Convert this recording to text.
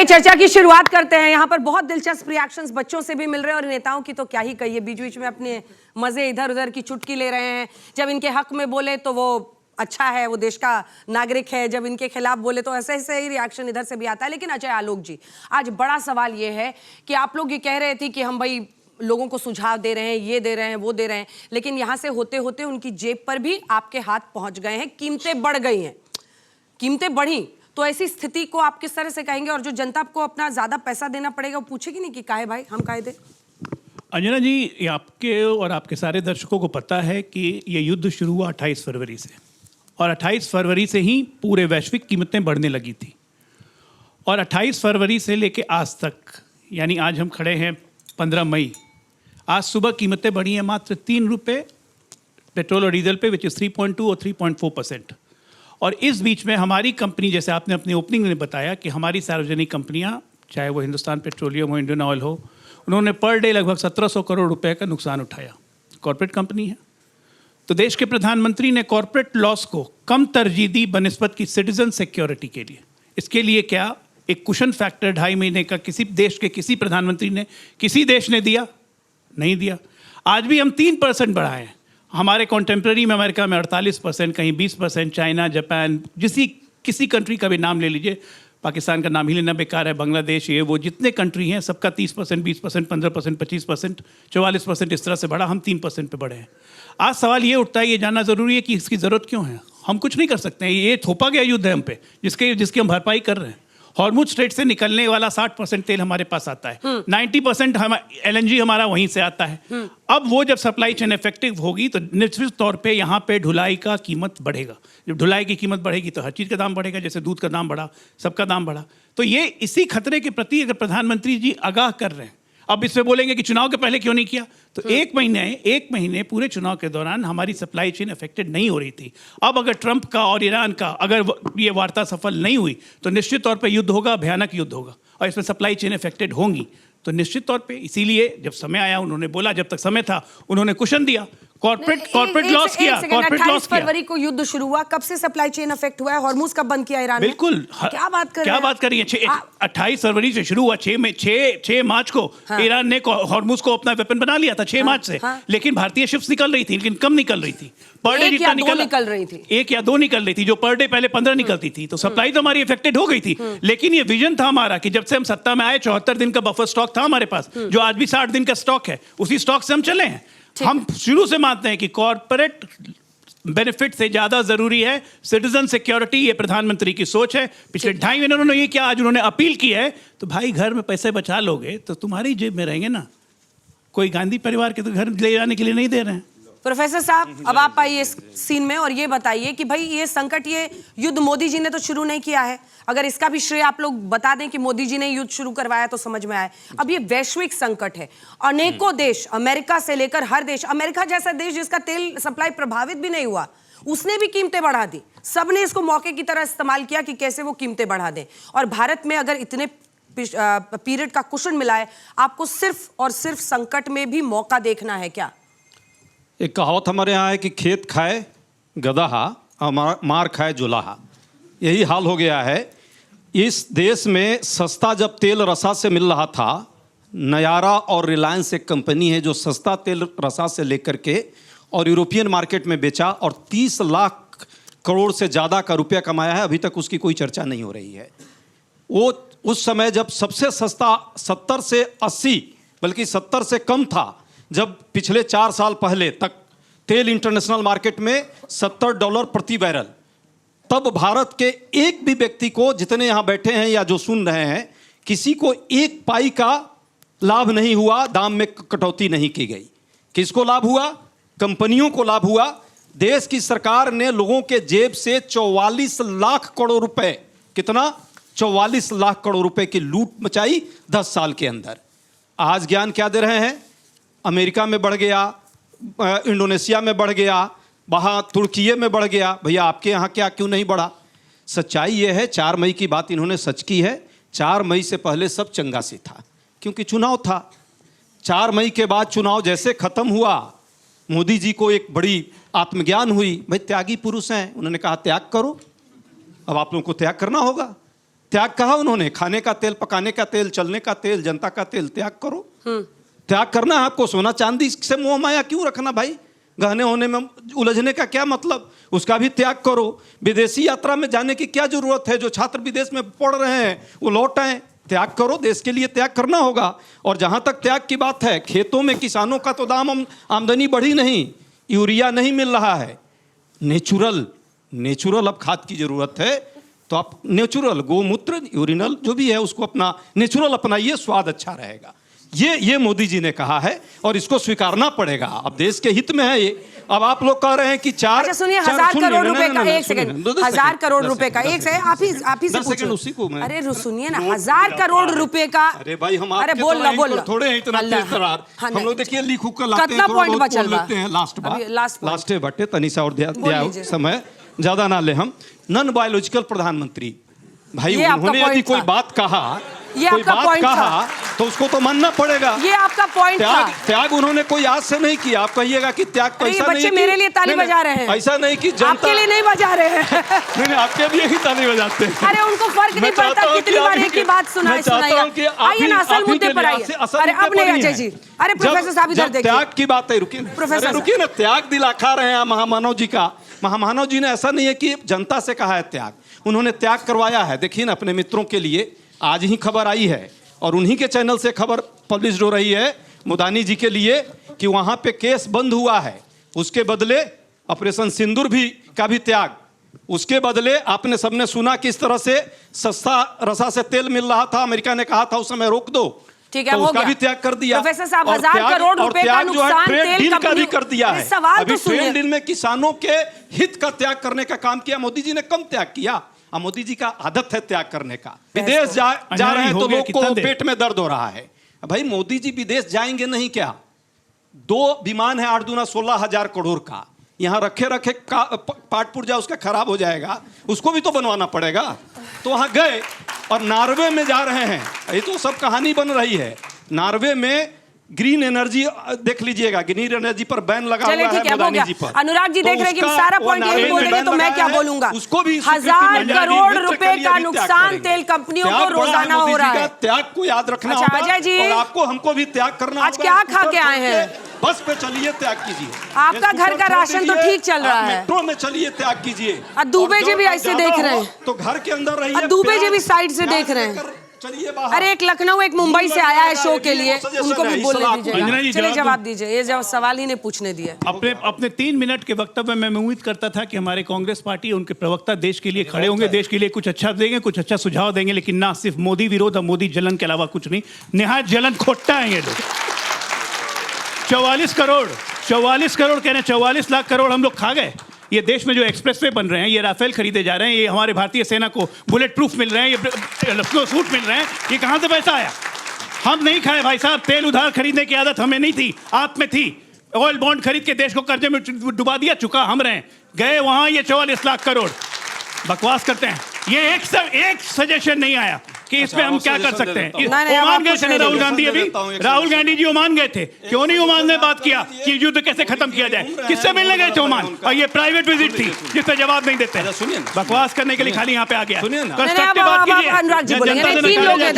आइए चर्चा की शुरुआत करते हैं। यहाँ पर बहुत दिलचस्प रिएक्शंस बच्चों से भी मिल रहे हैं और नेताओं की तो क्या ही कहिए, बीच बीच में अपने मजे इधर उधर की चुटकी ले रहे हैं। जब इनके हक में बोले तो वो अच्छा है, वो देश का नागरिक है, जब इनके खिलाफ बोले तो ऐसे ऐसे ही रिएक्शन इधर से भी आता है। लेकिन अजय आलोक जी, आज बड़ा सवाल ये है कि आप लोग ये कह रहे थे कि हम भाई लोगों को सुझाव दे रहे हैं, ये दे रहे हैं, वो दे रहे हैं, लेकिन यहाँ से होते होते उनकी जेब पर भी आपके हाथ पहुंच गए हैं, कीमतें बढ़ गई हैं। कीमतें बढ़ी तो ऐसी स्थिति को आप किस तरह से कहेंगे? और जो जनता को अपना ज्यादा पैसा देना पड़ेगा वो पूछेगी नहीं कि काहे भाई हम काहे दे? अंजना जी, ये आपके और आपके सारे दर्शकों को पता है कि ये युद्ध शुरू हुआ 28 फरवरी से, और 28 फरवरी से ही पूरे वैश्विक कीमतें बढ़ने लगी थी। और 28 फरवरी से लेके आज तक, यानी आज हम खड़े हैं 15 मई, आज सुबह कीमतें बढ़ी हैं मात्र 3 रुपये पेट्रोल और डीजल पे, विच इज़ 3.2 और 3.4%। और इस बीच में हमारी कंपनी, जैसे आपने अपनी ओपनिंग में बताया कि हमारी सार्वजनिक कंपनियां, चाहे वो हिंदुस्तान पेट्रोलियम हो, इंडियन ऑयल हो, उन्होंने पर डे लगभग 1700 करोड़ रुपए का नुकसान उठाया। कॉर्पोरेट कंपनी है। तो देश के प्रधानमंत्री ने कॉर्पोरेट लॉस को कम तरजीह दी बनिस्बत की सिटीजन सिक्योरिटी के लिए। इसके लिए क्या एक कुशन फैक्टर 2.5 महीने का किसी देश के किसी प्रधानमंत्री ने, किसी देश ने दिया? नहीं दिया। आज भी हम 3% बढ़ाए हैं। हमारे कॉन्टेम्प्रेरी में अमेरिका में 48%, कहीं 20%, चाइना, जापान, किसी कंट्री का भी नाम ले लीजिए, पाकिस्तान का नाम ही लेना बेकार है, बांग्लादेश, ये वो जितने कंट्री हैं सबका 30%, 20%, 15%, 25%, 44% इस तरह से बढ़ा। हम 3% पे बढ़े हैं। आज सवाल ये उठता है, ये जानना ज़रूरी है कि इसकी ज़रूरत क्यों है। हम कुछ नहीं कर सकते हैं, ये थोपा गया युद्ध है हम पे, जिसकी हम भरपाई कर रहे हैं। हॉर्मुज स्ट्रेट से निकलने वाला 60% तेल हमारे पास आता है, 90% LNG हमारा वहीं से आता है। अब वो जब सप्लाई चेन इफेक्टिव होगी तो निश्चित तौर पे यहाँ पे ढुलाई का कीमत बढ़ेगा। जब ढुलाई की कीमत बढ़ेगी तो हर चीज़ का दाम बढ़ेगा, जैसे दूध का दाम बढ़ा, सबका दाम बढ़ा। तो ये इसी खतरे के प्रति अगर प्रधानमंत्री जी आगाह कर रहे हैं, अब इसमें बोलेंगे कि चुनाव के पहले क्यों नहीं किया, तो एक महीने पूरे चुनाव के दौरान हमारी सप्लाई चेन अफेक्टेड नहीं हो रही थी। अब अगर ट्रंप का और ईरान का अगर ये वार्ता सफल नहीं हुई तो निश्चित तौर पे युद्ध होगा, भयानक युद्ध होगा, और इसमें सप्लाई चेन अफेक्टेड होंगी। तो निश्चित तौर पे इसीलिए जब समय आया उन्होंने बोला, जब तक समय था उन्होंने कुशन दिया, कॉर्पोरेट लॉस किया। 28 फरवरी को युद्ध शुरू हुआ, कब से सप्लाई चेन अफेक्ट हुआ है? हॉर्मुज कब बंद किया ईरान ने? बिल्कुल, क्या बात कर रही है? 28 फरवरी से शुरू हुआ, 6 मार्च को ईरान ने हॉर्मुज को अपना वेपन बना लिया था, 6 मार्च से। लेकिन भारतीय शिप्स निकल रही थी, लेकिन कम निकल रही थी। पर डे जितना निकल रही थी, 1 या 2 निकल रही थी, जो पर डे पहले 15 निकलती थी। तो सप्लाई तो हमारी इफेक्टेड हो गई थी। लेकिन ये विजन था हमारा कि जब से हम सत्ता में आए 74 दिन का बफर स्टॉक था हमारे पास, जो आज भी 60 दिन का स्टॉक है, उसी स्टॉक से हम चले हैं। हम शुरू से मानते हैं कि कॉर्पोरेट बेनिफिट से ज्यादा जरूरी है सिटीजन सिक्योरिटी। ये प्रधानमंत्री की सोच है। पिछले 2.5 महीने उन्होंने ये किया, आज उन्होंने अपील की है। तो भाई, घर में पैसे बचा लोगे तो तुम्हारी जेब में रहेंगे ना, कोई गांधी परिवार के तो घर ले जाने के लिए नहीं दे रहे हैं। प्रोफेसर साहब, अब आप आइए इस सीन में और ये बताइए कि भाई ये संकट, ये युद्ध मोदी जी ने तो शुरू नहीं किया है। अगर इसका भी श्रेय आप लोग बता दें कि मोदी जी ने युद्ध शुरू करवाया तो समझ में आए। अब ये वैश्विक संकट है, अनेकों देश, अमेरिका से लेकर हर देश, अमेरिका जैसा देश जिसका तेल सप्लाई प्रभावित भी नहीं हुआ, उसने भी कीमतें बढ़ा दी। सबने इसको मौके की तरह इस्तेमाल किया कि कैसे वो कीमतें बढ़ा दें। और भारत में अगर इतने पीरियड का कुशन मिला है, आपको सिर्फ और सिर्फ संकट में भी मौका देखना है क्या? एक कहावत हमारे यहाँ है कि खेत खाए गदहा, मार खाए जुलाहा। यही हाल हो गया है। इस देश में सस्ता जब तेल रसा से मिल रहा था, नयारा और रिलायंस एक कंपनी है जो सस्ता तेल रसा से लेकर के और यूरोपियन मार्केट में बेचा और 30 लाख करोड़ से ज़्यादा का रुपया कमाया है। अभी तक उसकी कोई चर्चा नहीं हो रही है। वो उस समय जब सबसे सस्ता 70 से 80, बल्कि 70 से कम था, जब पिछले 4 साल पहले तक तेल इंटरनेशनल मार्केट में $70 प्रति बैरल, तब भारत के एक भी व्यक्ति को, जितने यहाँ बैठे हैं या जो सुन रहे हैं, किसी को 1 पाई का लाभ नहीं हुआ, दाम में कटौती नहीं की गई। किसको लाभ हुआ? कंपनियों को लाभ हुआ। देश की सरकार ने लोगों के जेब से 44 लाख करोड़ रुपए, कितना? 44 लाख करोड़ रुपए की लूट मचाई 10 साल के अंदर। आज ज्ञान क्या दे रहे हैं? अमेरिका में बढ़ गया, इंडोनेशिया में बढ़ गया, वहाँ तुर्की में बढ़ गया। भैया आपके यहाँ क्या क्यों नहीं बढ़ा? सच्चाई ये है, 4 मई की बात इन्होंने सच की है। 4 मई से पहले सब चंगा सी था, क्योंकि चुनाव था। 4 मई के बाद चुनाव जैसे खत्म हुआ, मोदी जी को एक बड़ी आत्मज्ञान हुई। भाई त्यागी पुरुष हैं, उन्होंने कहा त्याग करो, अब आप लोगों को त्याग करना होगा। त्याग कहा उन्होंने, खाने का तेल, पकाने का तेल, चलने का तेल, जनता का तेल त्याग करो। त्याग करना है आपको। सोना चांदी से मोह माया क्यों रखना भाई? गहने होने में उलझने का क्या मतलब? उसका भी त्याग करो। विदेशी यात्रा में जाने की क्या जरूरत है? जो छात्र विदेश में पढ़ रहे हैं वो लौट आए। त्याग करो, देश के लिए त्याग करना होगा। और जहां तक त्याग की बात है, खेतों में किसानों का तो आमदनी बढ़ी नहीं, यूरिया नहीं मिल रहा है। नेचुरल अब खाद की जरूरत है, तो आप नेचुरल गोमूत्र, यूरिनल जो भी है उसको अपना नेचुरल अपनाइए, स्वाद अच्छा रहेगा। ये मोदी जी ने कहा है और इसको स्वीकारना पड़ेगा। अब देश के हित में है ये। अब आप लोग कह रहे हैं कि अच्छा सुनिए, 1000 करोड़ रुपए का, एक सेकंड, 1000 करोड़ रुपए का, एक सेकंड, आप ही से पूछिए। उसी को मैं, अरे सुनिए ना, 1000 करोड़ रुपए का। अरे भाई हम अरे बोल लो थोड़े हैं इतना तेज तरार। हम लोग देखिए लिख उक कर लाते हैं, कितना पॉइंट बचल बा? लेते हैं लास्ट लास्ट बटे तनिसा और दिया समय ज्यादा ना ले हम। नॉन बायोलॉजिकल प्रधानमंत्री भाई, उन्होंने यदि कोई बात कहा, कोई बात कहा तो उसको तो मानना पड़ेगा। ये आपका पॉइंट था। त्याग उन्होंने कोई आज से नहीं किया। आप कहिएगा कि त्याग तो ऐसा नहीं। बच्चे मेरे लिए ताली बजा रहे हैं, ऐसा नहीं कि जनता आपके लिए नहीं बजा रहे हैं। नहीं, आपके लिए ही ताली बजाते हैं। अरे उनको फर्क नहीं पड़ता कितनी बार एक ही बात सुनाइएगा। आइए ना असल मुद्दे पर आइए। अरे अब नहीं अजय जी, अरे प्रोफेसर साहब इधर देखिए। त्याग की बात है, रुकिए प्रोफेसर रुकिए ना। त्याग दिला खा रहे हैं महामानव जी का। महामानव जी ने ऐसा नहीं है कि जनता से कहा है त्याग, उन्होंने त्याग करवाया है। देखिए ना, अपने मित्रों के लिए आज ही खबर आई है और उन्हीं के चैनल से खबर पब्लिश हो रही है मुदानी जी के लिए कि वहां पे केस बंद हुआ है। उसके बदले ऑपरेशन सिंदूर का भी त्याग। उसके बदले आपने सबने सुना किस तरह से सस्ता रसा से तेल मिल रहा था, अमेरिका ने कहा था उस समय रोक दो, ठीक है, तो उसका भी त्याग कर दिया। प्रोफेसर साहब, 1000 करोड़ रुपए का नुकसान ट्रेड डील का भी कर दिया है। सवाल अभी तो सुनिए, ट्रेड डील में किसानों के हित का त्याग करने का काम किया। मोदी जी ने कम त्याग किया। मोदी जी का आदत है त्याग करने का। विदेश जा रहे हैं तो लोग को पेट में दर्द हो रहा है। भाई मोदी जी विदेश जाएंगे नहीं क्या? 2 विमान है 8 दूना 16,000 करोड़ का, यहाँ रखे पाट पुर्जा उसका खराब हो जाएगा, उसको भी तो बनवाना पड़ेगा। तो वहां गए और नॉर्वे में जा रहे हैं। ये तो सब कहानी बन रही है। नॉर्वे में ग्रीन एनर्जी देख लीजिएगा, ग्रीन एनर्जी पर बैन लगा हुआ है मोदी जी पर। अनुराग जी देख रहे हैं कि सारा पॉइंट यही बोलेंगे तो मैं क्या बोलूंगा। उसको भी 1000 करोड़ रुपए का नुकसान तेल कंपनियों को रोजाना हो रहा है। त्याग को याद रखना होगा। अजय जी, और आपको हमको भी त्याग करना होगा। आज क्या खा के आए हैं? बस पे चलिए, त्याग कीजिए। आपका घर का राशन तो ठीक चल रहा है। मेट्रो में चलिए, त्याग कीजिए। दुबे जी भी ऐसे देख रहे हैं तो घर के अंदर रहिए। दुबे जी भी साइड से देख रहे हैं। चलिए बाहर। अरे एक लखनऊ, एक मुंबई से आया है शो के लिए, उनको भी बोलने दीजिएगा। चलिए जवाब दीजिए, ये जब सवाल ही नहीं पूछने दिया। अपने 3 मिनट के वक्तव्य में मैं उम्मीद करता था कि हमारे कांग्रेस पार्टी, उनके प्रवक्ता देश के लिए खड़े होंगे, देश के लिए कुछ अच्छा देंगे, कुछ अच्छा सुझाव देंगे, लेकिन ना, सिर्फ मोदी विरोध और मोदी जलन के अलावा कुछ नहीं। निहायत जलन खोट्टा है ये लोग। 44 करोड़ कह रहे हैं, 44 लाख करोड़ हम लोग खा गए। ये देश में जो एक्सप्रेसवे बन रहे हैं, ये राफेल खरीदे जा रहे हैं, ये हमारे भारतीय सेना को बुलेट प्रूफ मिल रहे हैं, ये लखनऊ सूट मिल रहे हैं, ये कहाँ से पैसा आया? हम नहीं खाए भाई साहब। तेल उधार खरीदने की आदत हमें नहीं थी, आप में थी। ऑयल बॉन्ड खरीद के देश को कर्जे में डुबा दिया, चुका हम रहे। गए वहां ये 44 लाख करोड़ बकवास करते हैं। ये एक सजेशन नहीं आया कि इसमें हम क्या कर सकते हैं। ओमान गए थे राहुल गांधी, अभी राहुल गांधी जी ओमान गए थे, क्यों नहीं ओमान में बात किया कि युद्ध कैसे खत्म किया जाए? किससे मिलने गए थे ओमान? और ये प्राइवेट विजिट थी जिससे जवाब नहीं देते, बकवास करने के लिए खाली यहाँ पे आ गया। अनुराग जी बोलेंगे, 3 लोग हैं।